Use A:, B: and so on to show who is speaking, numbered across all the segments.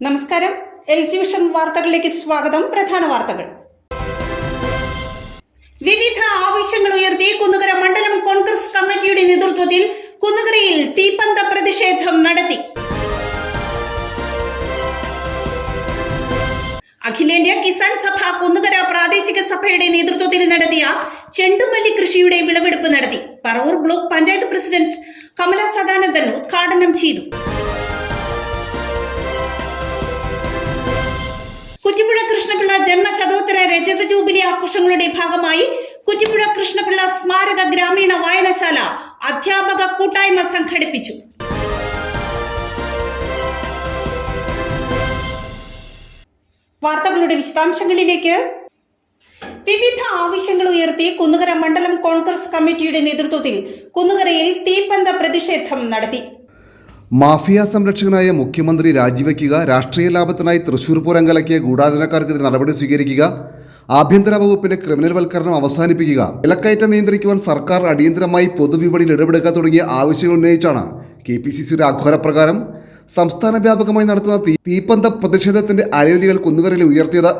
A: നമസ്കാരം. LG vision വാർത്തകളിലേക്ക് സ്വാഗതം. പ്രധാന വാർത്തകൾ. വിവിധ ആവശ്യങ്ങൾ ഉയർത്തി കുന്നുകര മണ്ഡലം കോൺഗ്രസ് കമ്മിറ്റിയുടെ നേതൃത്വത്തിൽ കുന്നുകരയിൽ തീപ്പന്ത പ്രതിഷേധം നടത്തി. അഖിലേന്ത്യാ കിസാൻ സഭ കുന്നുകര പ്രാദേശിക സഭയുടെ നേതൃത്വത്തിൽ നടത്തിയ ചെണ്ടുമല്ലി കൃഷിയുടെ വിളവെടുപ്പ് നടത്തി. പറവൂർ ബ്ലോക്ക് പഞ്ചായത്ത് പ്രസിഡന്റ് കമല സദാനന്ദൻ ഉദ്ഘാടനം ചെയ്തു. കുറ്റിപ്പുഴ കൃഷ്ണപിള്ള ജന്മശതോത്തര രജത ജൂബിലി ആഘോഷങ്ങളുടെ ഭാഗമായി കുറ്റിപ്പുഴ കൃഷ്ണപിള്ള സ്മാരക ഗ്രാമീണ വായനശാല അധ്യാപക കൂട്ടായ്മ സംഘടിപ്പിച്ചു. വാർത്തകളുടെ വിശദാംശങ്ങളിലേക്ക്. വിവിധ ആവശ്യങ്ങൾ ഉയർത്തി കുന്നുകര മണ്ഡലം കോൺഗ്രസ് കമ്മിറ്റിയുടെ നേതൃത്വത്തിൽ കുന്നുകരയിൽ തീപ്പന്ത പ്രതിഷേധം നടത്തി.
B: മാഫിയ സംരക്ഷകനായ മുഖ്യമന്ത്രി രാജിവെക്കുക, രാഷ്ട്രീയ ലാഭത്തിനായി തൃശൂർ പൂരം കലക്കിയ ഗൂഢാലോചനക്കാർക്കെതിരെ നടപടി സ്വീകരിക്കുക, ആഭ്യന്തര വകുപ്പിന്റെ ക്രിമിനൽ വൽക്കരണം അവസാനിപ്പിക്കുക, വിലക്കയറ്റം നിയന്ത്രിക്കുവാൻ സർക്കാർ അടിയന്തരമായി പൊതുവിപണിയിൽ ഇടപെടുക തുടങ്ങിയ ആവശ്യങ്ങൾ ഉന്നയിച്ചാണ് KPCCയുടെ ആഹ്വാനപ്രകാരം സംസ്ഥാന വ്യാപകമായി നടത്തുന്ന തീപ്പന്ത പ്രതിഷേധത്തിന്റെ അലയൊലികൾ കുന്നുകരയിൽ ഉയർത്തിയത്.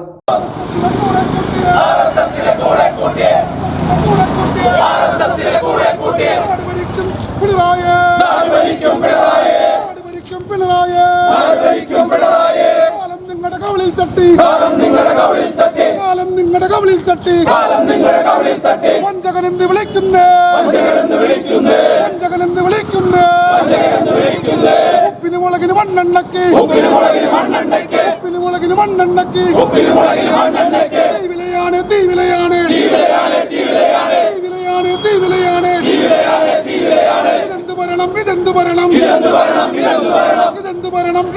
C: വഞ്ചകനെന്ന് വിളിക്കുന്ന ഉപ്പിന് മുളകിന് മണ്ണെണ്ണക്ക് തീവിലയാണ്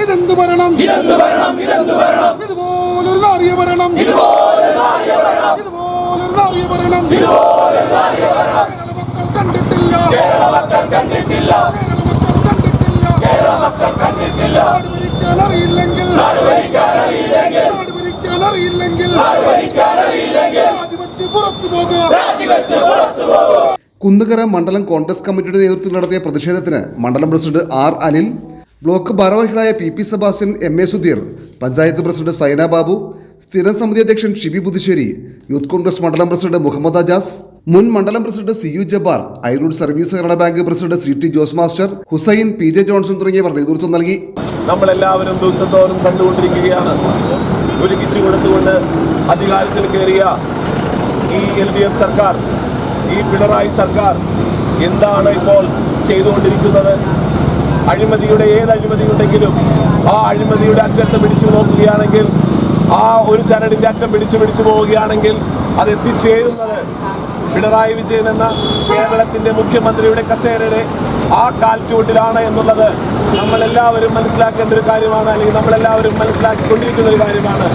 C: ഇതെന്ത് ഭരണം ഇതുപോലൊരു നാറിയ ഭരണം കണ്ടിട്ടില്ല. നാട് ഭരിക്കാൻ അറിയില്ലെങ്കിൽ രാജിവെച്ച് പുറത്തു പോകുക.
B: കുന്നുകര മണ്ഡലം കോൺഗ്രസ് കമ്മിറ്റിയുടെ നേതൃത്വത്തിൽ നടത്തിയ പ്രതിഷേധത്തിന് മണ്ഡലം പ്രസിഡന്റ് R. അനിൽ, ബ്ലോക്ക് ഭാരവാഹികളായ PP Sebastian, MA Sudheer, panchayat president Saina Babu, സ്ഥിരം സമിതി അധ്യക്ഷൻ ഷിബി പുതുശ്ശേരി, യൂത്ത് കോൺഗ്രസ് മണ്ഡലം പ്രസിഡന്റ് മുഹമ്മദ് അജാസ്, മുൻ മണ്ഡലം president CU Jabbar, Airood service സഹകരണ bank president CT Jose master, Hussain, PJ Johnson തുടങ്ങിയവർ നേതൃത്വം നൽകി.
D: നമ്മളെല്ലാവരും ദിവസത്തോറും കണ്ടുകൊണ്ടിരിക്കുകയാണ്. ഒരു കിറ്റ് കൊടുത്തുകൊണ്ട് അധികാരത്തിൽ കയറിയ ഈ LDF സർക്കാർ, ഈ പിണറായി സർക്കാർ എന്താണ് ഇപ്പോൾ ചെയ്തുകൊണ്ടിരിക്കുന്നത്? അഴിമതിയുടെ ഏത് അഴിമതിയുണ്ടെങ്കിലും ആ അഴിമതിയുടെ അറ്റത്ത് പിടിച്ചു നോക്കുകയാണെങ്കിൽ, ആ ഒരു ചരടിൻ്റെ അറ്റം പിടിച്ചു പോവുകയാണെങ്കിൽ അത് എത്തിച്ചേരുന്നത് പിണറായി വിജയൻ എന്ന കേരളത്തിൻ്റെ മുഖ്യമന്ത്രിയുടെ കസേരയുടെ ആ കാൽച്ചുവട്ടിലാണ് എന്നുള്ളത് നമ്മളെല്ലാവരും മനസ്സിലാക്കേണ്ട ഒരു കാര്യമാണ്, അല്ലെങ്കിൽ നമ്മളെല്ലാവരും മനസ്സിലാക്കിക്കൊണ്ടിരിക്കുന്ന ഒരു കാര്യമാണ്.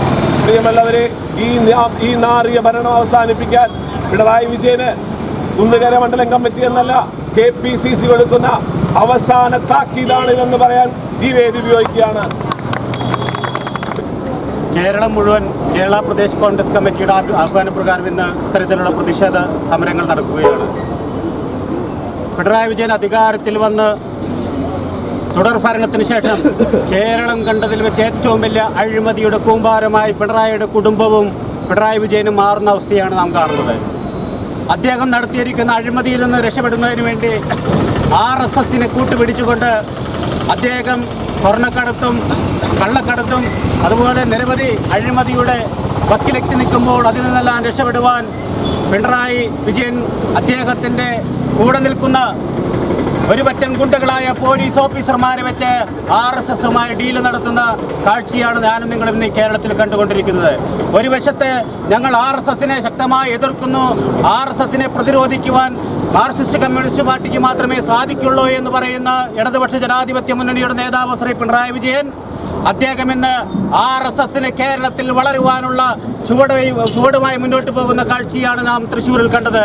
D: പ്രിയമുള്ളവരെ, ഈ നാറിയ ഭരണം അവസാനിപ്പിക്കാൻ പിണറായി വിജയന് കുന്നുകര മണ്ഡലം കമ്മിറ്റി എന്നല്ല KPCC കൊടുക്കുന്ന അവസാന താക്കീതാണ് എന്ന് പറയാൻ ഈ വേദി ഉപയോഗിക്കുകയാണ്.
E: കേരളം മുഴുവൻ കേരള പ്രദേശ് കോൺഗ്രസ് കമ്മിറ്റിയുടെ ആഹ്വാനപ്രകാരം ഇന്ന് ഇത്തരത്തിലുള്ള പ്രതിഷേധ സമരങ്ങൾ നടക്കുകയാണ്. പിണറായി വിജയൻ അധികാരത്തിൽ വന്ന് തുടർ ഭരണത്തിന് ശേഷം കേരളം കണ്ടതിൽ വെച്ച് ഏറ്റവും വലിയ അഴിമതിയുടെ കൂമ്പാരമായി പിണറായിയുടെ കുടുംബവും പിണറായി വിജയനും മാറുന്ന അവസ്ഥയാണ് നാം കാണുന്നത്. അദ്ദേഹം നടത്തിയിരിക്കുന്ന അഴിമതിയിൽ നിന്ന് രക്ഷപ്പെടുന്നതിന് വേണ്ടി RSSനെ കൂട്ടുപിടിച്ചുകൊണ്ട് അദ്ദേഹം സ്വർണ്ണക്കടത്തും കള്ളക്കടത്തും അതുപോലെ നിരവധി അഴിമതിയുടെ വക്കിലെത്തി നിൽക്കുമ്പോൾ അതിൽ നിന്നെല്ലാം രക്ഷപ്പെടുവാൻ പിണറായി വിജയൻ അദ്ദേഹത്തിൻ്റെ കൂടെ നിൽക്കുന്ന ഒരു പറ്റം ഗുണ്ടകളായ പോലീസ് ഓഫീസർമാരെ വെച്ച് RSSുമായി ഡീല് നടത്തുന്ന കാഴ്ചയാണ് ഞാനും നിങ്ങളും ഇന്ന് കേരളത്തിൽ കണ്ടുകൊണ്ടിരിക്കുന്നത്. ഒരു വശത്ത് ഞങ്ങൾ RSSനെ ശക്തമായി എതിർക്കുന്നു. RSSനെ പ്രതിരോധിക്കുവാൻ മാർക്സിസ്റ്റ് കമ്മ്യൂണിസ്റ്റ് പാർട്ടിക്ക് മാത്രമേ സാധിക്കുള്ളൂ എന്ന് പറയുന്ന ഇടതുപക്ഷ ജനാധിപത്യ മുന്നണിയുടെ നേതാവ് ശ്രീ പിണറായി വിജയൻ, അദ്ദേഹം ഇന്ന് RSSന് കേരളത്തിൽ വളരുവാനുള്ള ചുവടുമായി മുന്നോട്ട് പോകുന്ന കാഴ്ചയാണ് നാം തൃശ്ശൂരിൽ കണ്ടത്.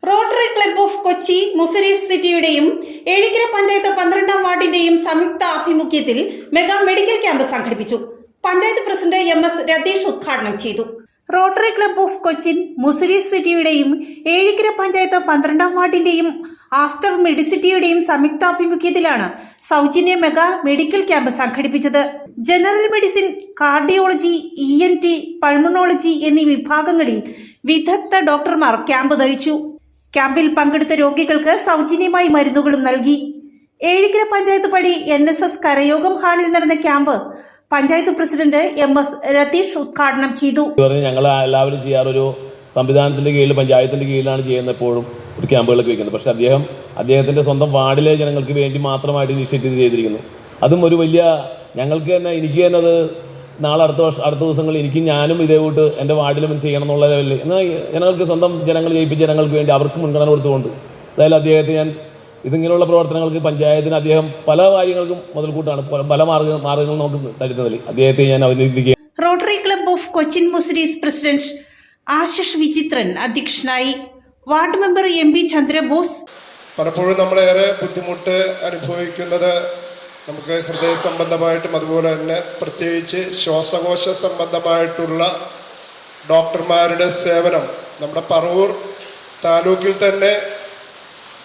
A: Rotary club of Kochi, Muziris സിറ്റിയുടെയും ഏഴിക്കര പഞ്ചായത്ത് 12ാം വാർഡിന്റെയും സംയുക്ത ആഭിമുഖ്യത്തിൽ മെഗാ മെഡിക്കൽ ക്യാമ്പ് സംഘടിപ്പിച്ചു. പഞ്ചായത്ത് പ്രസിഡന്റ് MS രതീഷ് ഉദ്ഘാടനം ചെയ്തു. Rotary club of Cochin, Muslim സിറ്റിയുടെയും ഏഴിക്കര പഞ്ചായത്ത് 12-ാം വാർഡിന്റെയും ആസ്റ്റർ മെഡിസിറ്റിയുടെയും സംയുക്താഭിമുഖ്യത്തിലാണ് സൗജന്യ മെഗാ മെഡിക്കൽ ക്യാമ്പ് സംഘടിപ്പിച്ചത്. General medicine, cardiology, ENT, pulmonology എന്നീ വിഭാഗങ്ങളിൽ വിദഗ്ധ ഡോക്ടർമാർ ക്യാമ്പ് നയിച്ചു. ക്യാമ്പിൽ പങ്കെടുത്ത രോഗികൾക്ക് സൗജന്യമായി മരുന്നുകളും നൽകി. ഏഴിക്കര പഞ്ചായത്ത് പടി NSS കരയോഗം ഹാളിൽ നടന്ന camp panchayat president MS Ratheesh ഉദ്ഘാടനം ചെയ്തു.
F: ഞങ്ങൾ എല്ലാവരും ചെയ്യാറൊരു സംവിധാനത്തിൻ്റെ കീഴിൽ, പഞ്ചായത്തിൻ്റെ കീഴിലാണ് ചെയ്യുന്നത് എപ്പോഴും ഒരു ക്യാമ്പുകളൊക്കെ വയ്ക്കുന്നത്. പക്ഷേ അദ്ദേഹത്തിൻ്റെ സ്വന്തം വാർഡിലെ ജനങ്ങൾക്ക് വേണ്ടി മാത്രമായിട്ട് ഇനിഷ്യേറ്റീവ് ചെയ്തിരിക്കുന്നു. അതും ഒരു വലിയ എനിക്ക് തന്നെ അത് നാളെ അടുത്ത ദിവസങ്ങളിൽ ഞാനും ഇതേ കൂട്ട് എൻ്റെ വാർഡിലും ചെയ്യണം എന്നുള്ള ലെവലിൽ എന്നാൽ ജനങ്ങൾക്ക് സ്വന്തം ജനങ്ങൾ ജയിപ്പിച്ച ജനങ്ങൾക്ക് വേണ്ടി അവർക്ക് മുൻഗണന കൊടുത്തുകൊണ്ട് അതായത് അദ്ദേഹത്തെ ഇതിങ്ങനെയുള്ള പ്രവർത്തനങ്ങൾക്ക് പഞ്ചായത്തിന് അദ്ദേഹം പല കാര്യങ്ങൾക്കും മുതൽക്കൂട്ടാണ്. പല മാർഗങ്ങൾ നമുക്ക് തരുന്നതിൽ അദ്ദേഹത്തെ ഞാൻ അഭിനന്ദിക്കുകയും.
A: Rotary club of Cochin Muslims president Ashish Vichithran അധ്യക്ഷനായി. Ward member MP Chandrabose.
G: പലപ്പോഴും നമ്മളേറെ ബുദ്ധിമുട്ട് അനുഭവിക്കുന്നത് നമുക്ക് ഹൃദയ സംബന്ധമായിട്ടും അതുപോലെ തന്നെ പ്രത്യേകിച്ച് ശ്വാസകോശ സംബന്ധമായിട്ടുള്ള ഡോക്ടർമാരുടെ സേവനം നമ്മുടെ പറവൂർ താലൂക്കിൽ തന്നെ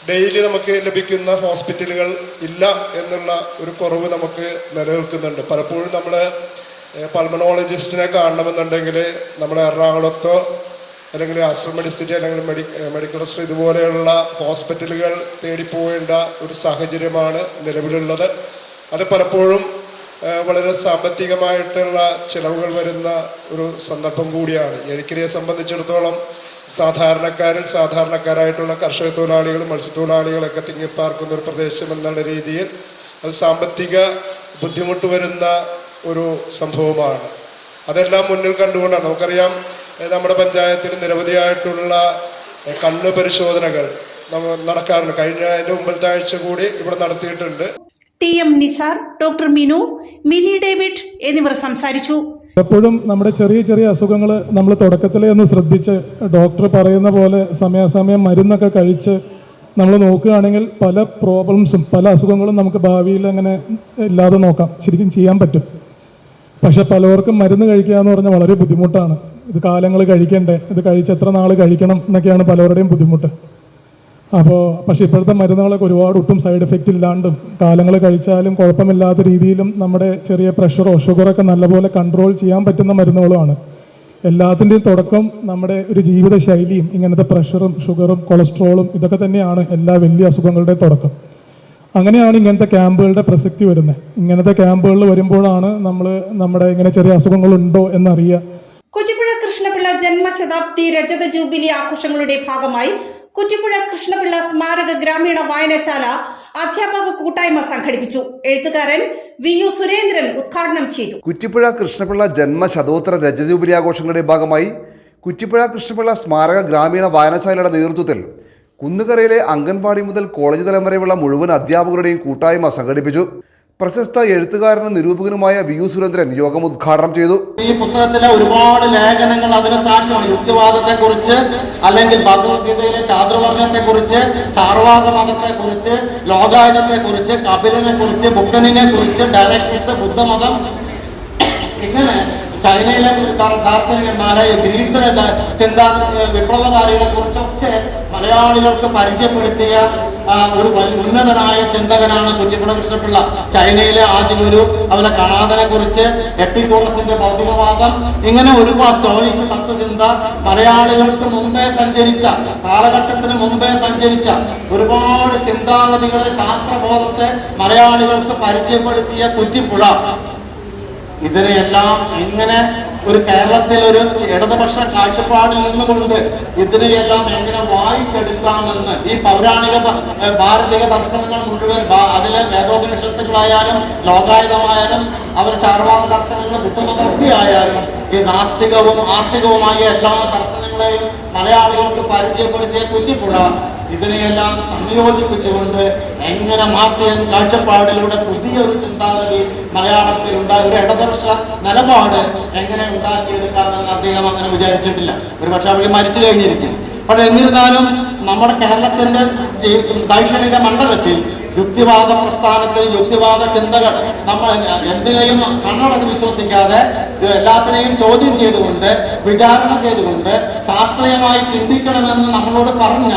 G: ഡെയിലി നമുക്ക് ലഭിക്കുന്ന ഹോസ്പിറ്റലുകൾ ഇല്ല എന്നുള്ള ഒരു കുറവ് നമുക്ക് നിലനിൽക്കുന്നുണ്ട്. പലപ്പോഴും നമ്മൾ പൾമണോളജിസ്റ്റിനെ കാണണമെന്നുണ്ടെങ്കിൽ നമ്മൾ എറണാകുളത്തോ അല്ലെങ്കിൽ ആസ്റ്റർ മെഡിസിറ്റി അല്ലെങ്കിൽ മെഡിക്കൽ സ്ട്രീ ഇതുപോലെയുള്ള ഹോസ്പിറ്റലുകൾ തേടിപ്പോകേണ്ട ഒരു സാഹചര്യമാണ് നിലവിലുള്ളത്. അത് പലപ്പോഴും വളരെ സാമ്പത്തികമായിട്ടുള്ള ചിലവുകൾ വരുന്ന ഒരു സന്ദർഭം കൂടിയാണ്. ഏഴിക്കരയെ സംബന്ധിച്ചിടത്തോളം സാധാരണക്കാരായിട്ടുള്ള കർഷക തൊഴിലാളികളും മത്സ്യത്തൊഴിലാളികളൊക്കെ തിങ്ങിപ്പാർക്കുന്ന ഒരു പ്രദേശം എന്നുള്ള രീതിയിൽ അത് സാമ്പത്തിക ബുദ്ധിമുട്ട് വരുന്ന ഒരു സംഭവമാണ്. അതെല്ലാം മുന്നിൽ കണ്ടുകൊണ്ടാണ് നമുക്കറിയാം നമ്മുടെ പഞ്ചായത്തിൽ നിരവധിയായിട്ടുള്ള കണ്ണ് പരിശോധനകൾ നടക്കാറുണ്ട്. അതിൻ്റെ മുമ്പത്തെ ആഴ്ച കൂടി ഇവിടെ നടത്തിയിട്ടുണ്ട്.
A: TM Nisar, doctor mini David എന്നിവർ സംസാരിച്ചു.
H: എപ്പോഴും നമ്മുടെ ചെറിയ അസുഖങ്ങൾ നമ്മൾ തുടക്കത്തിലേ ഒന്ന് ശ്രദ്ധിച്ച് ഡോക്ടർ പറയുന്ന പോലെ സമയാസമയം മരുന്നൊക്കെ കഴിച്ച് നമ്മൾ നോക്കുകയാണെങ്കിൽ പല പ്രോബ്ലംസും പല അസുഖങ്ങളും നമുക്ക് ഭാവിയിൽ അങ്ങനെ ഇല്ലാതെ നോക്കാം, ശരിക്കും ചെയ്യാൻ പറ്റും. പക്ഷെ പലർക്കും മരുന്ന് കഴിക്കുക എന്ന് പറഞ്ഞാൽ വളരെ ബുദ്ധിമുട്ടാണ്. ഇത് കാലങ്ങൾ കഴിക്കണ്ടേ, ഇത് കഴിച്ച് എത്ര നാൾ കഴിക്കണം എന്നൊക്കെയാണ് പലരുടെയും ബുദ്ധിമുട്ട്. പക്ഷേ ഇപ്പോഴത്തെ മരുന്നുകളൊക്കെ ഒരുപാട് ഒട്ടും സൈഡ് എഫക്റ്റ് ഇല്ലാണ്ടും കാലങ്ങൾ കഴിച്ചാലും കുഴപ്പമില്ലാത്ത രീതിയിലും നമ്മുടെ ചെറിയ പ്രഷറോ ഷുഗറൊക്കെ നല്ലപോലെ കൺട്രോൾ ചെയ്യാൻ പറ്റുന്ന മരുന്നുകളുമാണ്. എല്ലാത്തിൻ്റെയും തുടക്കം നമ്മുടെ ഒരു ജീവിത ശൈലിയും ഇങ്ങനത്തെ പ്രഷറും ഷുഗറും കൊളസ്ട്രോളും ഇതൊക്കെ തന്നെയാണ് എല്ലാ വലിയ അസുഖങ്ങളുടെയും തുടക്കം. അങ്ങനെയാണ് ഇങ്ങനത്തെ ക്യാമ്പുകളുടെ പ്രസക്തി വരുന്നത്. ഇങ്ങനത്തെ ക്യാമ്പുകളിൽ വരുമ്പോഴാണ് നമ്മുടെ ഇങ്ങനെ ചെറിയ അസുഖങ്ങളുണ്ടോ എന്നറിയുക.
A: കുറ്റിപ്പുഴ കൃഷ്ണപിള്ള ജന്മശതാബ്ദി രജത ജൂബിലി ആഘോഷങ്ങളുടെ ഭാഗമായി കുറ്റിപ്പുഴ കൃഷ്ണപിള്ള സ്മാരക ഗ്രാമീണ വായനശാല അധ്യാപക കൂട്ടായ്മ സംഘടിപ്പിച്ചു. എഴുത്തുകാരൻ VU സുരേന്ദ്രൻ ഉദ്ഘാടനം ചെയ്തു.
B: കുറ്റിപ്പുഴ കൃഷ്ണപിള്ള ജന്മശതോത്തര രജത ജൂബിലി ആഘോഷങ്ങളുടെ ഭാഗമായി കുറ്റിപ്പുഴ കൃഷ്ണപിള്ള സ്മാരക ഗ്രാമീണ വായനശാലയുടെ നേതൃത്വത്തിൽ കുന്നുകരയിലെ അംഗൻവാടി മുതൽ കോളേജ് തലം വരെയുള്ള മുഴുവൻ അധ്യാപകരുടെയും കൂട്ടായ്മ സംഘടിപ്പിച്ചു. പ്രശസ്ത എഴുത്തുകാരനും നിരൂപകനുമായ VU സുരേന്ദ്രൻ യോഗം ഉദ്ഘാടനം ചെയ്തു.
I: ഈ പുസ്തകത്തിലെ ഒരുപാട് ലേഖനങ്ങൾ അതിന് സാക്ഷ്യമാണ്. യുക്തിവാദത്തെ കുറിച്ച്, അല്ലെങ്കിൽ ഭഗവത്ഗീതയിലെ ചാതുർവർണ്ണത്തെ കുറിച്ച്, ചാർവാക മതത്തെ കുറിച്ച്, ലോകായുധത്തെ കുറിച്ച്, കപിലിനെ കുറിച്ച്, ബുദ്ധനിനെ കുറിച്ച്, ഡയറക്ടേഴ്സ്, ബുദ്ധമതം, ഇങ്ങനെ ചൈനയിലെ ദാർശനികന്മാരെ, ഗ്രീസിലെ ചിന്താ വിപ്ലവകാരികളെ കുറിച്ചൊക്കെ മലയാളികൾക്ക് പരിചയപ്പെടുത്തിയ ഒരു ഉന്നതനായ ചിന്തകനാണ് കുറ്റിപ്പുഴ കൃഷ്ണപിള്ള. ചൈനയിലെ ആദ്യഗുരു, അവരെ കണാദനെ കുറിച്ച്, എപ്പിക്കൂറസിന്റെ ഭൗതികവാദം, ഇങ്ങനെ ഒരുപാട് സ്റ്റോയിക് തത്വചിന്ത, മലയാളികൾക്ക് മുമ്പേ സഞ്ചരിച്ച, കാലഘട്ടത്തിന് മുമ്പേ സഞ്ചരിച്ച ഒരുപാട് ചിന്താഗതികളെ, ശാസ്ത്രബോധത്തെ മലയാളികൾക്ക് പരിചയപ്പെടുത്തിയ കുറ്റിപ്പുഴ. ഇതിനെയെല്ലാം എങ്ങനെ ഒരു കേരളത്തിൽ ഒരു ഇടതുപക്ഷ കാഴ്ചപ്പാടിൽ നിന്നുകൊണ്ട് ഇതിനെയെല്ലാം എങ്ങനെ വായിച്ചെടുക്കാമെന്ന് ഈ പൗരാണിക ഭാരതീയ ദർശനങ്ങൾ മുഴുവൻ, അതിലെ വേദോപനിഷത്തുകളായാലും ലോകായുധമായാലും അവർ ചാർവാക ദർശനങ്ങൾ, ബുദ്ധമതൊക്കെ ആയാലും ഈ നാസ്തികവും ആസ്തികവുമായ എല്ലാ ദർശനങ്ങളെയും മലയാളികൾക്ക് പരിചയപ്പെടുത്തിയ കുറ്റിപ്പുഴ ഇതിനെയെല്ലാം സംയോജിപ്പിച്ചുകൊണ്ട് എങ്ങനെ മാർക്സിയൻ കാഴ്ചപ്പാടിലൂടെ പുതിയൊരു ചിന്താഗതി മലയാളത്തിൽ ഉണ്ടായ ഒരു ഇടതുപക്ഷ നിലപാട് എങ്ങനെ ഉണ്ടാക്കിയെടുക്കാമെന്ന് അദ്ദേഹം അങ്ങനെ വിചാരിച്ചിട്ടില്ല. ഒരുപക്ഷെ അവർ മരിച്ചു കഴിഞ്ഞിരിക്കും. പക്ഷെ എന്നിരുന്നാലും നമ്മുടെ കേരളത്തിന്റെ ദൈക്ഷണിക മണ്ഡലത്തിൽ യുക്തിവാദ പ്രസ്ഥാനത്തിൽ യുക്തിവാദ ചിന്തകൾ നമ്മൾ എന്തിനേയും കണ്ണടച്ച് വിശ്വസിക്കാതെ എല്ലാത്തിനെയും ചോദ്യം ചെയ്തുകൊണ്ട് വിചാരണ ചെയ്തുകൊണ്ട് ശാസ്ത്രീയമായി ചിന്തിക്കണമെന്ന് നമ്മളോട് പറഞ്ഞ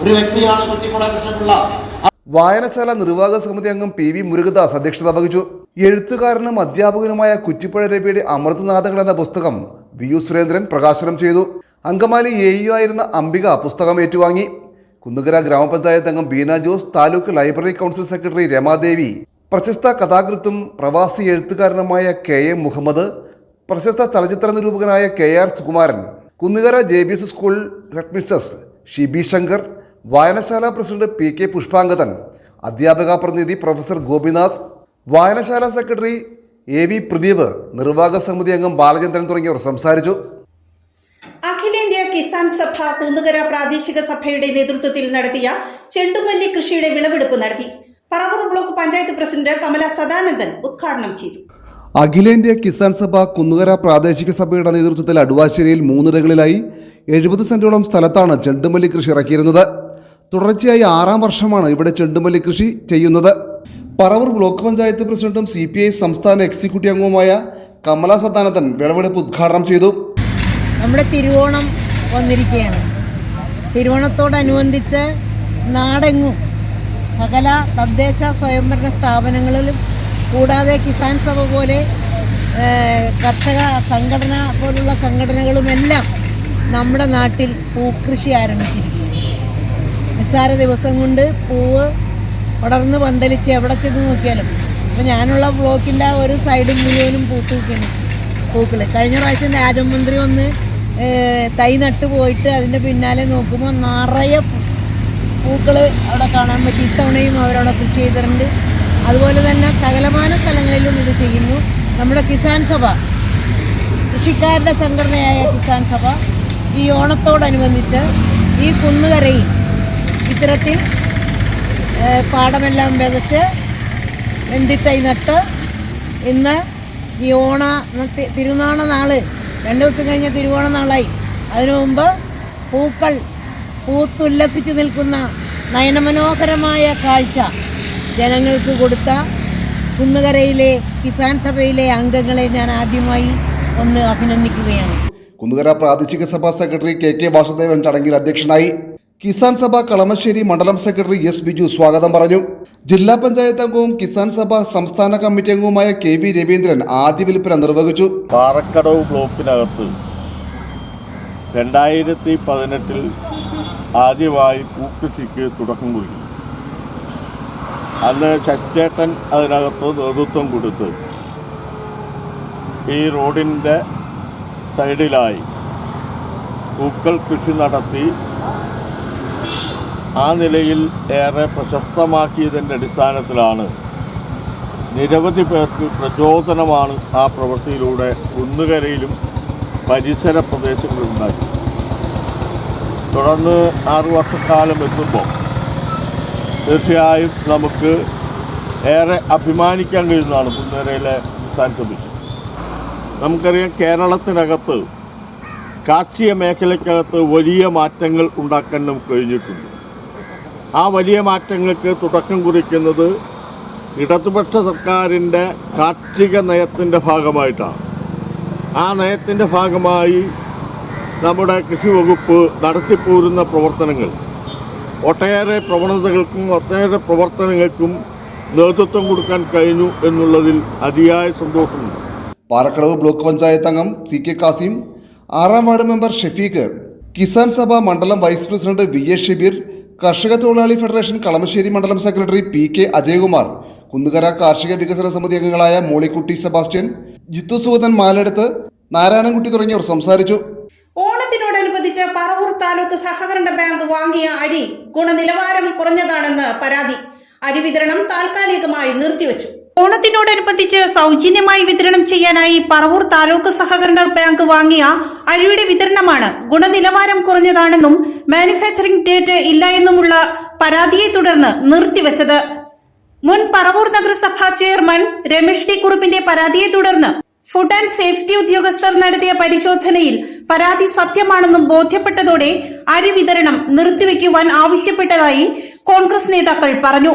I: ഒരു വ്യക്തിയാണ് കുറ്റിപ്പുഴ കൃഷ്ണപിള്ള.
B: വായനശാല നിർവാഹക സമിതി അംഗം PV മുരുകദാസ് അധ്യക്ഷത വഹിച്ചു. എഴുത്തുകാരനും അധ്യാപകനുമായ കുറ്റിപ്പുഴ രവിയുടെ അമൃതനാഥങ്ങൾ എന്ന പുസ്തകം VU സുരേന്ദ്രൻ പ്രകാശനം ചെയ്തു. അങ്കമാലി AU ആയിരുന്ന അംബിക പുസ്തകം ഏറ്റുവാങ്ങി. കുന്നുകര ഗ്രാമപഞ്ചായത്ത് അംഗം Beena Jose, taluk library council secretary Ramadevi, പ്രശസ്ത കഥാകൃത്തും പ്രവാസി എഴുത്തുകാരനുമായ KM മുഹമ്മദ്, പ്രശസ്ത ചലച്ചിത്ര നിരൂപകനായ KR Sukumaran, Kunnukara JBS school headmistress Shibi Shankar, വായനശാല പ്രസിഡന്റ് PK പുഷ്പാങ്കതൻ, അധ്യാപക പ്രതിനിധി പ്രൊഫസർ ഗോപിനാഥ്, വായനശാല സെക്രട്ടറി AV പ്രദീപ്, നിർവാഹക സമിതി അംഗം ബാലചന്ദ്രൻ തുടങ്ങിയവർ സംസാരിച്ചു.
A: അഖിലേന്ത്യാ കിസാൻ സഭ കുന്നുകര പ്രാദേശിക സഭയുടെ നേതൃത്വത്തിൽ നടത്തിയ ചെണ്ടുമല്ലി കൃഷിയുടെ വിളവെടുപ്പ് നടത്തി. പറവൂർ ബ്ലോക്ക് പഞ്ചായത്ത് പ്രസിഡന്റ് കമല സദാനന്ദൻ ഉദ്ഘാടനം ചെയ്തു.
B: അഖിലേന്ത്യാ കിസാൻ സഭ കുന്നുകര പ്രാദേശിക സഭയുടെ നേതൃത്വത്തിൽ അടുവാശ്ശേരിയിൽ 3 ഇടങ്ങളിലായി 70 സെന്റോളം സ്ഥലത്താണ് ചെണ്ടുമല്ലി കൃഷി ഇറക്കിയിരുന്നത്. തുടർച്ചയായി 6ാം വർഷമാണ് ഇവിടെ ചെണ്ടുമല്ലി കൃഷി ചെയ്യുന്നത്. പറവൂർ ബ്ലോക്ക് പഞ്ചായത്ത് പ്രസിഡന്റും CPI സംസ്ഥാന എക്സിക്യൂട്ടീവ് അംഗവുമായ കമല സദാനന്ദൻ വിളവെടുപ്പ് ഉദ്ഘാടനം ചെയ്തു.
J: നമ്മുടെ തിരുവോണം വന്നിരിക്കുകയാണ്. തിരുവോണത്തോടനുബന്ധിച്ച് നാടെങ്ങും സകല തദ്ദേശ സ്വയംഭരണ സ്ഥാപനങ്ങളിലും കൂടാതെ കിസാൻ സഭ പോലെ കർഷക സംഘടന പോലുള്ള സംഘടനകളുമെല്ലാം നമ്മുടെ നാട്ടിൽ പൂക്കൃഷി ആരംഭിച്ചിരിക്കുകയാണ്. നിസ്സാര ദിവസം കൊണ്ട് പൂവ് പടർന്ന് പന്തലിച്ച് എവിടെ ചെന്ന് നോക്കിയാലും ഇപ്പോൾ ഞാനുള്ള ബ്ലോക്കിൻ്റെ ഒരു സൈഡ് മുഴുവനും പൂത്തുനിൽക്കുകയാണ് പൂക്കൾ. കഴിഞ്ഞ പ്രാവശ്യം രാജമന്ത്രി ഒന്ന് തൈ നട്ട് പോയിട്ട് അതിൻ്റെ പിന്നാലെ നോക്കുമ്പോൾ നിറയെ പൂക്കൾ അവിടെ കാണാൻ പറ്റി. ഇത്തവണയും അവരവിടെ കൃഷി ചെയ്തിട്ടുണ്ട്. അതുപോലെ തന്നെ സകലമാന സ്ഥലങ്ങളിലും ഇത് ചെയ്യുന്നു. നമ്മുടെ കിസാൻ സഭ, കൃഷിക്കാരുടെ സംഘടനയായ കിസാൻ സഭ ഈ ഓണത്തോടനുബന്ധിച്ച് ഈ കുന്നുകരയിൽ ഇത്തരത്തിൽ പാടമെല്ലാം വിതച്ച് വെന്തിത്തൈ നട്ട് ഇന്ന് ഈ തിരുവോണ നാള് 2 ദിവസം കഴിഞ്ഞ തിരുവോണ നാളായി. അതിനു മുമ്പ് പൂക്കൾ പൂത്തുല്ലസിച്ച് നിൽക്കുന്ന നയനമനോഹരമായ കാഴ്ച ജനങ്ങൾക്ക് കൊടുത്ത കുന്നുകരയിലെ കിസാൻ സഭയിലെ അംഗങ്ങളെ ഞാൻ ആദ്യമായി ഒന്ന് അഭിനന്ദിക്കുകയാണ്.
B: കുന്നുകര പ്രാദേശിക സഭാ സെക്രട്ടറി KK വാസുദേവൻ ചടങ്ങിൽ അധ്യക്ഷനായി. കിസാൻ സഭ കളമശ്ശേരി മണ്ഡലം സെക്രട്ടറി S ബിജു സ്വാഗതം പറഞ്ഞു. ജില്ലാ പഞ്ചായത്ത് അംഗവും കിസാൻ സഭ സംസ്ഥാന കമ്മിറ്റി അംഗവുമായ KV രവീന്ദ്രൻ ആദ്യ വിൽപ്പന നിർവഹിച്ചു.
K: പാറക്കടവ് ബ്ലോക്കിനകത്ത് 2018 ആദ്യമായി പൂക്കൃഷിക്ക് തുടക്കം കുറിക്കും. അന്ന് ശക്തിയേട്ടൻ അതിനകത്ത് നേതൃത്വം കൊടുത്ത് ഈ റോഡിൻ്റെ സൈഡിലായി പൂക്കൾ കൃഷി നടത്തി ആ നിലയിൽ ഏറെ പ്രശസ്തമാക്കിയതിൻ്റെ അടിസ്ഥാനത്തിലാണ് നിരവധി പേർക്ക് പ്രചോദനമാണ് ആ പ്രവൃത്തിയിലൂടെ കുന്നുകരയിലും പരിസര പ്രദേശങ്ങളിലും ഉണ്ടാക്കി. തുടർന്ന് 6 വർഷക്കാലം എത്തുമ്പോൾ തീർച്ചയായും നമുക്ക് ഏറെ അഭിമാനിക്കാൻ കഴിയുന്നതാണ് കുന്നുകരയിലെ കിസാൻ കമ്മിറ്റി. നമുക്കറിയാം, കേരളത്തിനകത്ത് കാർഷിക മേഖലയ്ക്കകത്ത് വലിയ മാറ്റങ്ങൾ ഉണ്ടാക്കാൻ നമുക്ക് കഴിഞ്ഞിട്ടുണ്ട്. ആ വലിയ മാറ്റങ്ങൾക്ക് തുടക്കം കുറിക്കുന്നത് ഇടതുപക്ഷ സർക്കാരിൻ്റെ കാർഷിക നയത്തിൻ്റെ ഭാഗമായിട്ടാണ്. ആ നയത്തിൻ്റെ ഭാഗമായി നമ്മുടെ കൃഷി വകുപ്പ് നടത്തിപ്പോരുന്ന പ്രവർത്തനങ്ങൾ ഒട്ടേറെ പ്രവണതകൾക്കും ഒട്ടേറെ പ്രവർത്തനങ്ങൾക്കും നേതൃത്വം കൊടുക്കാൻ കഴിഞ്ഞു എന്നുള്ളതിൽ അതിയായ സന്തോഷമുണ്ട്.
B: പാറക്കടവ് ബ്ലോക്ക് പഞ്ചായത്ത് അംഗം CK കാസിം, 6ാം വാർഡ് മെമ്പർ ഷഫീഖ്, കിസാൻ സഭ മണ്ഡലം വൈസ് പ്രസിഡന്റ് VA ഷബീർ, കർഷക തൊഴിലാളി ഫെഡറേഷൻ കളമശ്ശേരി മണ്ഡലം സെക്രട്ടറി PK അജയകുമാർ, കുന്നുകര കാർഷിക വികസന സമിതി അംഗങ്ങളായ മോളിക്കുട്ടി സെബാസ്റ്റ്യൻ, ജിത്തു സുഗതൻ മാലെടുത്ത്, നാരായണൻകുട്ടി തുടങ്ങിയവർ സംസാരിച്ചു.
A: ഓണത്തിനോടനുബന്ധിച്ച് പറവൂർ താലൂക്ക് സഹകരണ ബാങ്ക് വാങ്ങിയ അരി ഗുണനിലവാരം കുറഞ്ഞതാണെന്ന് പരാതി. അരി വിതരണം താൽക്കാലികമായി നിർത്തിവെച്ചു. ഓണത്തിനോടനുബന്ധിച്ച് സൗജന്യമായി വിതരണം ചെയ്യാനായി പറവൂർ താലൂക്ക് സഹകരണ ബാങ്ക് വാങ്ങിയ അരിയുടെ വിതരണമാണ് ഗുണനിലവാരം കുറഞ്ഞതാണെന്നും മാനുഫാക്ചറിംഗ് ഡേറ്റ് ഇല്ല എന്നുമുള്ള പരാതിയെ തുടർന്ന് നിർത്തിവെച്ചത്. മുൻ പറവൂർ നഗരസഭാ ചെയർമാൻ രമേഷ് D കുറുപ്പിന്റെ പരാതിയെ തുടർന്ന് ഫുഡ് ആൻഡ് സേഫ്റ്റി ഉദ്യോഗസ്ഥർ നടത്തിയ പരിശോധനയിൽ പരാതി സത്യമാണെന്നും ബോധ്യപ്പെട്ടതോടെ അരി വിതരണം നിർത്തിവെക്കുവാൻ ആവശ്യപ്പെട്ടതായി കോൺഗ്രസ് നേതാക്കൾ പറഞ്ഞു.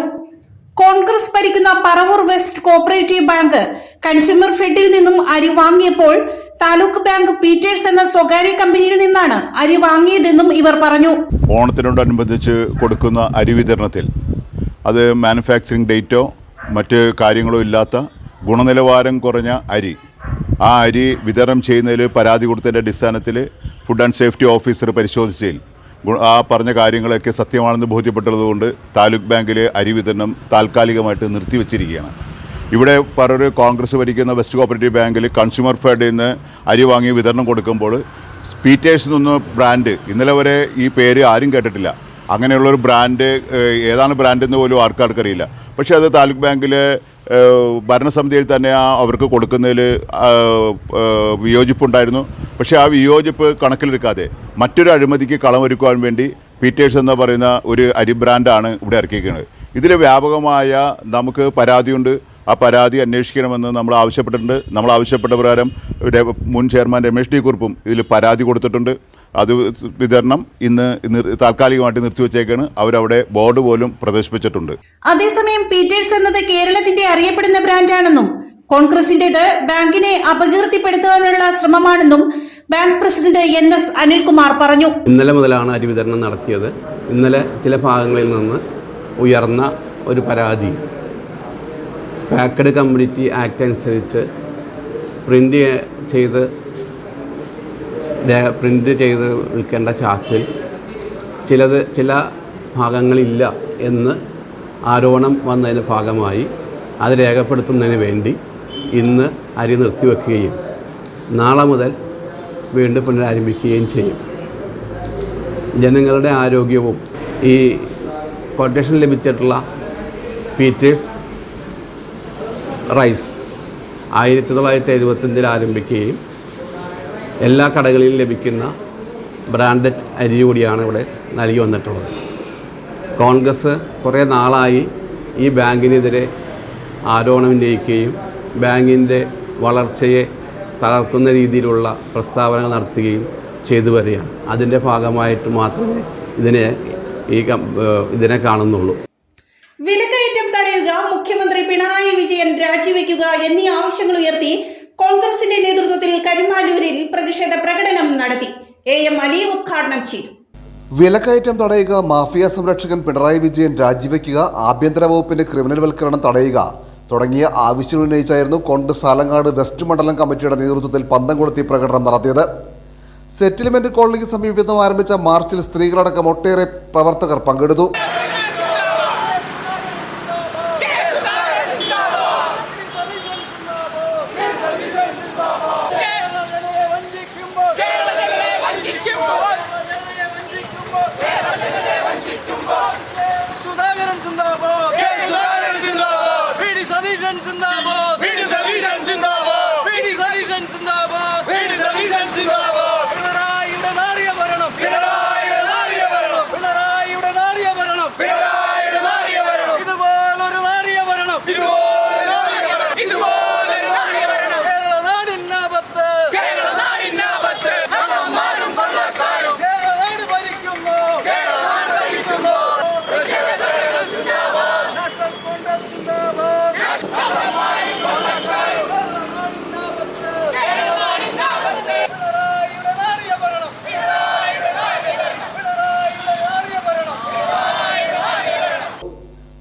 A: കോൺഗ്രസ് ഭരിക്കുന്ന Paravur west cooperative bank consumer ഫെഡിൽ നിന്നും അരി വാങ്ങിയപ്പോൾ താലൂക്ക് ബാങ്ക് പീറ്റേഴ്സ് എന്ന സ്വകാര്യ കമ്പനിയിൽ നിന്നാണ് അരി വാങ്ങിയതെന്നും ഇവർ പറഞ്ഞു.
L: ഓണത്തിനോടനുബന്ധിച്ച് കൊടുക്കുന്ന അരി വിതരണത്തിൽ അത് മാനുഫാക്ചറിംഗ് ഡേറ്റോ മറ്റ് കാര്യങ്ങളോ ഇല്ലാത്ത ഗുണനിലവാരം കുറഞ്ഞ അരി, ആ അരി വിതരണം ചെയ്യുന്നതിൽ പരാതി കൊടുത്തതിൻ്റെ അടിസ്ഥാനത്തിൽ ഫുഡ് ആൻഡ് സേഫ്റ്റി ഓഫീസർ പരിശോധിച്ചതിൽ ആ പറഞ്ഞ കാര്യങ്ങളൊക്കെ സത്യമാണെന്ന് ബോധ്യപ്പെട്ടതുകൊണ്ട് താലൂക്ക് ബാങ്കിലെ അരി വിതരണം താൽക്കാലികമായിട്ട് നിർത്തിവെച്ചിരിക്കുകയാണ്. ഇവിടെ പറവൂർ കോൺഗ്രസ് ഭരിക്കുന്ന വെസ്റ്റ് കോഓപ്പറേറ്റീവ് ബാങ്കിൽ കൺസ്യൂമർ ഫെഡിൽ നിന്ന് അരി വാങ്ങി വിതരണം കൊടുക്കുമ്പോൾ പീറ്റേഴ്സ് എന്ന ബ്രാൻഡ്, ഇന്നലെ വരെ ഈ പേര് ആരും കേട്ടിട്ടില്ല. അങ്ങനെയുള്ളൊരു ബ്രാൻഡ് ഏതാണ് ബ്രാൻഡെന്ന് പോലും ആർക്കറിയില്ല. പക്ഷേ അത് താലൂക്ക് ബാങ്കിലെ ഭരണസമിതിയിൽ തന്നെ അവർക്ക് കൊടുക്കുന്നതിൽ വിയോജിപ്പുണ്ടായിരുന്നു. പക്ഷേ ആ വിയോജിപ്പ് കണക്കിലെടുക്കാതെ മറ്റൊരു അഴിമതിക്ക് കളമൊരുക്കുവാൻ വേണ്ടി പീറ്റേഴ്സ് എന്ന് പറയുന്ന ഒരു അരി ബ്രാൻഡാണ് ഇവിടെ ഇറക്കിയിരിക്കുന്നത്. ഇതിൽ വ്യാപകമായ നമുക്ക് പരാതിയുണ്ട്. ആ പരാതി അന്വേഷിക്കണമെന്ന് നമ്മൾ ആവശ്യപ്പെട്ടിട്ടുണ്ട്. നമ്മൾ ആവശ്യപ്പെട്ട പ്രകാരം മുൻ ചെയർമാൻ രമേഷ് ടി കുറുപ്പും ഇതിൽ പരാതി കൊടുത്തിട്ടുണ്ട്. അത് വിതരണം ഇന്ന് താൽക്കാലികമായിട്ട് നിർത്തിവെച്ചേക്കാണ്. അവരവിടെ ബോർഡ് പോലും പ്രദർശിപ്പിച്ചിട്ടുണ്ട്.
A: അതേസമയം പീറ്റേഴ്സ് എന്നത് കേരളത്തിന്റെ അറിയപ്പെടുന്ന ബ്രാൻഡാണെന്നും കോൺഗ്രസിന്റേത് ബാങ്കിനെ അപകീർത്തിപ്പെടുത്താനുള്ള ശ്രമമാണെന്നും ബാങ്ക് പ്രസിഡന്റ് NS അനിൽകുമാർ പറഞ്ഞു.
M: ഇന്നലെ മുതലാണ് അരി വിതരണം നടത്തിയത്. ഇന്നലെ ചില ഭാഗങ്ങളിൽ നിന്ന് ഉയർന്ന ഒരു പരാതി പാക്കഡ് കമ്മ്യൂണിറ്റി ആക്ട് അനുസരിച്ച് പ്രിൻ്റ് ചെയ്ത് വിൽക്കേണ്ട ചാക്കിൽ ചില ഭാഗങ്ങളില്ല എന്ന് ആരോപണം വന്നതിന് ഭാഗമായി അത് രേഖപ്പെടുത്തുന്നതിന് വേണ്ടി ഇന്ന് അരി നിർത്തിവെക്കുകയും നാളെ മുതൽ വീണ്ടും പുനരാരംഭിക്കുകയും ചെയ്യും. ജനങ്ങളുടെ ആരോഗ്യവും ഈ കൊട്ടേഷൻ ലഭിച്ചിട്ടുള്ള പീറ്റേഴ്സ് റൈസ് 1975 ആരംഭിക്കുകയും എല്ലാ കടകളിലും ലഭിക്കുന്ന ബ്രാൻഡഡ് അരി കൂടിയാണ് ഇവിടെ നൽകി വന്നിട്ടുള്ളത്. കോൺഗ്രസ് കുറേ നാളായി ഈ ബാങ്കിനെതിരെ ആരോപണം ഉന്നയിക്കുകയും ബാങ്കിൻ്റെ വളർച്ചയെ തകർക്കുന്ന രീതിയിലുള്ള പ്രസ്താവനകൾ നടത്തുകയും ചെയ്തു വരികയാണ്. അതിൻ്റെ ഭാഗമായിട്ട് മാത്രമേ ഇതിനെ കാണുന്നുള്ളൂ.
A: വിലക്കയറ്റം തടയുക, മുഖ്യമന്ത്രി പിണറായി വിജയൻ രാജിവെക്കുക എന്നീ ആവശ്യങ്ങൾ ഉയർത്തി കോൺഗ്രസിന്റെ നേതൃത്വത്തിൽ കരിമാലൂരിൽ പ്രതിഷേധ പ്രകടനം നടത്തി. AM അലി ഉദ്ഘാടനം ചെയ്തു.
B: വിലക്കയറ്റം തടയുക, മാഫിയ സംരക്ഷകൻ പിണറായി വിജയൻ രാജിവെക്കുക, ആഭ്യന്തര വകുപ്പിന്റെ ക്രിമിനൽ വൽക്കരണം തടയുക തുടങ്ങിയ ആവശ്യങ്ങൾ ഉന്നയിച്ചായിരുന്നു കോൺഗ്രസ് ആലങ്ങാട് വെസ്റ്റ് മണ്ഡലം കമ്മിറ്റിയുടെ നേതൃത്വത്തിൽ പന്തംകൊളുത്തി പ്രകടനം നടത്തിയത്. സെറ്റിൽമെന്റ് കോളനിക്ക് സമീപം ആരംഭിച്ച മാർച്ചിൽ സ്ത്രീകളടക്കം ഒട്ടേറെ പ്രവർത്തകർ പങ്കെടുത്തു.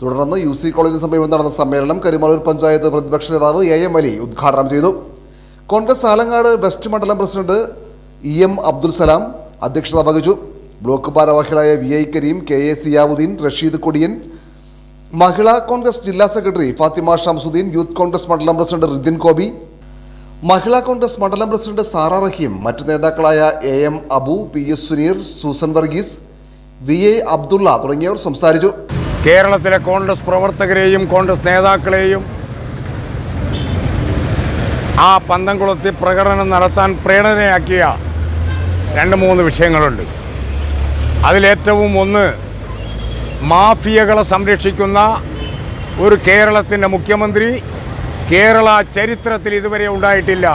B: തുടർന്ന് UC കോളേജിന് സമീപം നടന്ന സമ്മേളനം കരിമാലൂർ പഞ്ചായത്ത് പ്രതിപക്ഷ നേതാവ് AM അലി ഉദ്ഘാടനം ചെയ്തു. കോൺഗ്രസ് ആലങ്ങാട് വെസ്റ്റ് മണ്ഡലം പ്രസിഡന്റ് EM അബ്ദുൽ സലാം അധ്യക്ഷത വഹിച്ചു. ബ്ലോക്ക് ഭാരവാഹികളായ VI കരീം, KA സിയാവുദ്ദീൻ, റഷീദ് കൊടിയൻ, മഹിളാ കോൺഗ്രസ് ജില്ലാ സെക്രട്ടറി ഫാത്തിമ ഷംസുദ്ദീൻ, യൂത്ത് കോൺഗ്രസ് മണ്ഡലം പ്രസിഡന്റ് റിദിൻ കോബി, മഹിളാ കോൺഗ്രസ് മണ്ഡലം പ്രസിഡന്റ് സാറ റഹീം, മറ്റു നേതാക്കളായ AM Abu, PS Suneer, Susan Varghese, VA Abdullah തുടങ്ങിയവർ സംസാരിച്ചു.
N: കേരളത്തിലെ കോൺഗ്രസ് പ്രവർത്തകരെയും കോൺഗ്രസ് നേതാക്കളെയും ആ പന്തംകുളത്തി പ്രകടനം നടത്താൻ പ്രേരണയാക്കിയ 2-3 വിഷയങ്ങളുണ്ട്. അതിലേറ്റവും ഒന്ന്, മാഫിയകളെ സംരക്ഷിക്കുന്ന ഒരു കേരളത്തിൻ്റെ മുഖ്യമന്ത്രി കേരള ചരിത്രത്തിൽ ഇതുവരെ ഉണ്ടായിട്ടില്ല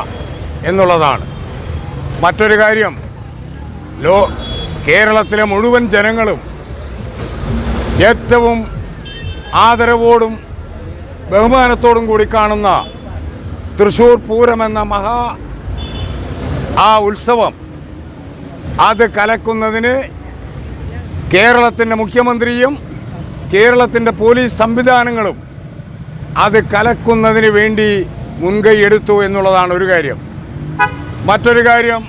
N: എന്നുള്ളതാണ്. മറ്റൊരു കാര്യം, കേരളത്തിലെ മുഴുവൻ ജനങ്ങളും ഏറ്റവും ആദരവോടും ബഹുമാനത്തോടും കൂടി കാണുന്ന തൃശ്ശൂർ പൂരം എന്ന ആ ഉത്സവം അത് കലക്കുന്നതിന് കേരളത്തിൻ്റെ മുഖ്യമന്ത്രിയും കേരളത്തിൻ്റെ പോലീസ് സംവിധാനങ്ങളും അത് കലക്കുന്നതിന് വേണ്ടി മുൻകൈ എടുത്തു എന്നുള്ളതാണ് ഒരു കാര്യം. മറ്റൊരു കാര്യം,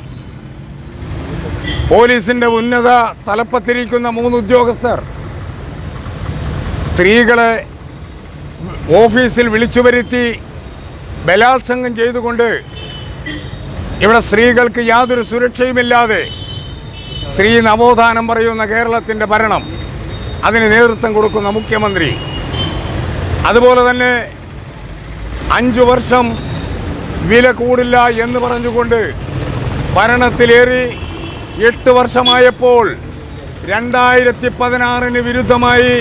N: പോലീസിൻ്റെ ഉന്നത തലപ്പത്തിരിക്കുന്ന 3 ഉദ്യോഗസ്ഥർ സ്ത്രീകളെ ഓഫീസിൽ വിളിച്ചു വരുത്തി ബലാത്സംഗം ചെയ്തുകൊണ്ട് ഇവിടെ സ്ത്രീകൾക്ക് യാതൊരു സുരക്ഷയുമില്ലാതെ സ്ത്രീ നവോത്ഥാനം പറയുന്ന കേരളത്തിൻ്റെ ഭരണം, അതിന് നേതൃത്വം കൊടുക്കുന്ന മുഖ്യമന്ത്രി, അതുപോലെ തന്നെ 5 വർഷം വില കൂടില്ല എന്ന് പറഞ്ഞുകൊണ്ട് ഭരണത്തിലേറി 8 വർഷമായപ്പോൾ 2016 വിരുദ്ധമായി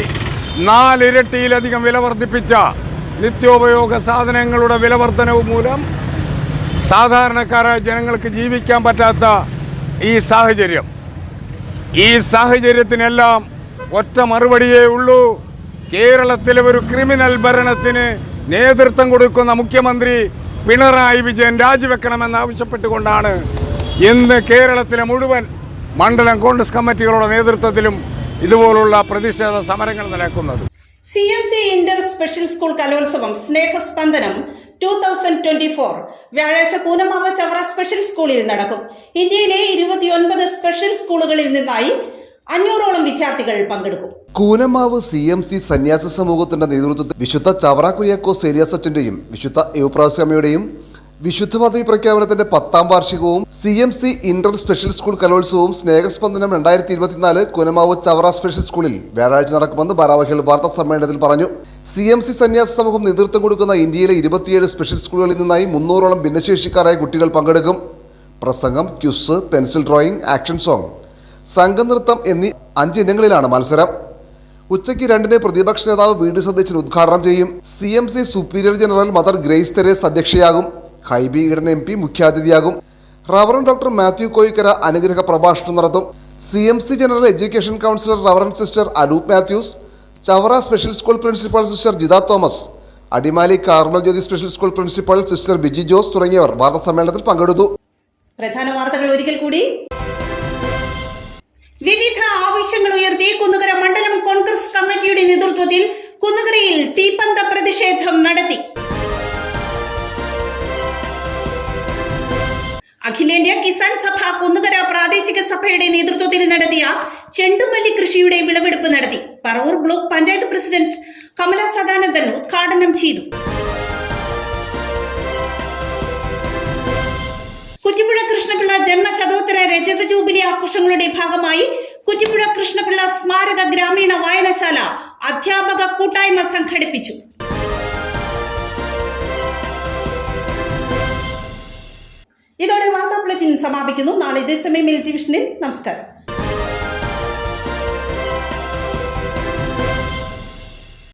N: 4 ഇരട്ടിയിലധികം വില വർദ്ധിപ്പിച്ച നിത്യോപയോഗ സാധനങ്ങളുടെ വില വർധനവ് മൂലം സാധാരണക്കാരായ ജനങ്ങൾക്ക് ജീവിക്കാൻ പറ്റാത്ത ഈ സാഹചര്യത്തിനെല്ലാം ഒറ്റ മറുപടിയേ ഉള്ളൂ. കേരളത്തിലെ ഒരു ക്രിമിനൽ ഭരണത്തിന് നേതൃത്വം കൊടുക്കുന്ന മുഖ്യമന്ത്രി പിണറായി വിജയൻ രാജിവെക്കണമെന്ന് ആവശ്യപ്പെട്ടുകൊണ്ടാണ് ഇന്ന് കേരളത്തിലെ മുഴുവൻ മണ്ഡലം കോൺഗ്രസ് കമ്മിറ്റികളുടെ നേതൃത്വത്തിലും ഇതുപോലുള്ള പ്രതിഷേധ സമരങ്ങൾ നടക്കുന്നത്.
A: CMC ഇന്റർ സ്പെഷ്യൽ സ്കൂൾ കലോത്സവം സ്നേഹസ്പന്ദനം 2024 വ്യാഴാഴ്ച കൂനമാവ് ചവറ സ്പെഷ്യൽ സ്കൂളിൽ നടക്കും. ഇന്ത്യയിലെ 29 സ്പെഷ്യൽ സ്കൂളുകളിൽ നിന്നായി 500ഓളം വിദ്യാർത്ഥികൾ പങ്കെടുക്കും.
B: കൂനമാവ് CMC സന്യാസ സമൂഹത്തിന്റെ നേതൃത്വത്തിൽ വിശുദ്ധ ചവറ കുര്യാക്കോസ് ഏലിയാസ് അച്ഛന്റെയും വിശുദ്ധ യുവപ്രാസ്യമയുടെയും വിശുദ്ധ പദവി പ്രഖ്യാപനത്തിന്റെ 10ാം വാർഷികവും CMC ഇന്റർ സ്പെഷ്യൽ സ്കൂൾ കലോത്സവവും സ്നേഹസ്പന്ദനം 2024 കൂനമാവ് ചവറ സ്പെഷ്യൽ സ്കൂളിൽ വ്യാഴാഴ്ച നടക്കുമെന്ന് ഭാരവാഹികൾ വാർത്താ സമ്മേളനത്തിൽ പറഞ്ഞു. CMC സന്യാസ സമൂഹം നേതൃത്വം കൊടുക്കുന്ന ഇന്ത്യയിലെ 27 സ്പെഷ്യൽ സ്കൂളുകളിൽ നിന്നായി 300ഓളം ഭിന്നശേഷിക്കാരായ കുട്ടികൾ പങ്കെടുക്കും. പ്രസംഗം, quiz, pencil drawing, action song, സംഘനൃത്തം എന്നീ 5 ഇനങ്ങളിലാണ് മത്സരം. ഉച്ചയ്ക്ക് 2-ന് പ്രതിപക്ഷ നേതാവ് വി.ഡി. സതീശൻ ഉദ്ഘാടനം ചെയ്യും. CMC superior general mother Grace Theres അധ്യക്ഷയാകും. ഹൈബി ഈഡൻ MP മുഖ്യാതിഥിയാകും. റവറൻ ഡോക്ടർ മാത്യു കോയിക്കര അനുഗ്രഹ പ്രഭാഷണം നടത്തും. CMC general education councillor reverend sister Anoop Mathews, Chavara special school principal sister Jitha Thomas, Adimali Carmel Jyothi special school principal sister Biji Jose തുടങ്ങിയവർ വാർത്താ സമ്മേളനത്തിൽ പങ്കെടുത്തു.
A: പ്രധാന വാർത്തകൾ ഒരിക്കൽ കൂടി. വിവിധ ആവശ്യങ്ങൾ ഉയർത്തി കുന്നുകര മണ്ഡലം കോൺഗ്രസ് കമ്മിറ്റിയുടെ നേതൃത്വത്തിൽ കുന്നുകരയിൽ തീപ്പന്ത പ്രതിഷേധം നടത്തി. അഖിലേന്ത്യാ കിസാൻ സഭ കുന്നുകര പ്രാദേശിക സഭയുടെ നേതൃത്വത്തിൽ നടത്തിയ ചെണ്ടുമല്ലി കൃഷിയുടെ വിളവെടുപ്പ് നടത്തി. പറവൂർ ബ്ലോക്ക് പഞ്ചായത്ത് പ്രസിഡന്റ് കമല സദാനന്ദൻ ഉദ്ഘാടനം ചെയ്തു. കുറ്റിപ്പുഴ കൃഷ്ണപിള്ള ജന്മശതോത്തര രജത ജൂബിലി ആഘോഷങ്ങളുടെ ഭാഗമായി കുറ്റിപ്പുഴ കൃഷ്ണപിള്ള സ്മാരക ഗ്രാമീണ വായനശാല അധ്യാപക കൂട്ടായ്മ സംഘടിപ്പിച്ചു. ഇതോടെ വാർത്താ ബുള്ളറ്റിൻ സമാപിക്കുന്നു. നാളെ ഇതേ സമയം LG വിഷനിൽ. നമസ്കാരം.